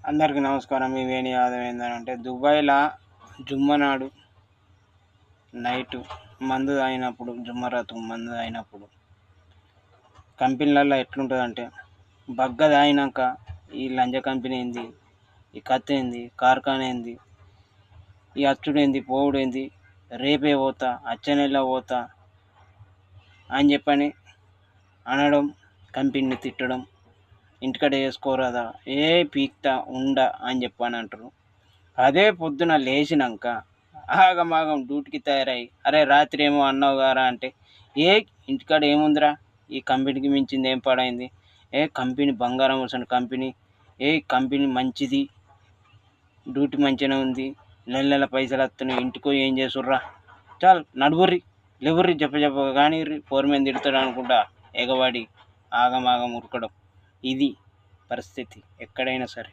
అందరికీ నమస్కారం. మీ వేణి యాదవ్. ఏంటంటే దుబాయ్లో జుమ్మనాడు నైటు మందు తాగినప్పుడు, జుమ్మరాతు మందు తాగినప్పుడు కంపెనీలలో ఎట్లుంటుందంటే, బగ్గ తాగినాక ఈ లంజ కంపెనీ ఏంది, ఈ కత్తి ఏంది, కార్ఖానా ఏంది, ఈ అచ్చుడేంది, పోవుడేంది, రేపే పోతా, వచ్చే నెల పోతా అని చెప్పని అనడం, కంపెనీని తిట్టడం, ఇంటికాడ వేసుకోరాదా, ఏ పీక్తా ఉండ అని చెప్పని అంటారు. అదే పొద్దున లేచినాక ఆగమాగం డ్యూటీకి తయారై, అరే రాత్రి ఏమో అన్నావు గారా అంటే, ఏ ఇంటికాడ ఏముందిరా, ఈ కంపెనీకి మించింది ఏం పాడైంది, ఏ కంపెనీ బంగారం వస్తున్న కంపెనీ, ఏ కంపెనీ మంచిది, డ్యూటీ మంచిగానే ఉంది, నెల పైసలు వస్తున్నాయి, ఇంటికో ఏం చేసుర్రా, చాలు నడువుర్రి లేవుర్రి చెప్ప కానీ ఫోర్మెన్ తిడతాడు అనుకుంటా ఎగవాడి ఆగమాగం ఉరకడం. ఇది పరిస్థితి ఎక్కడైనా సరే.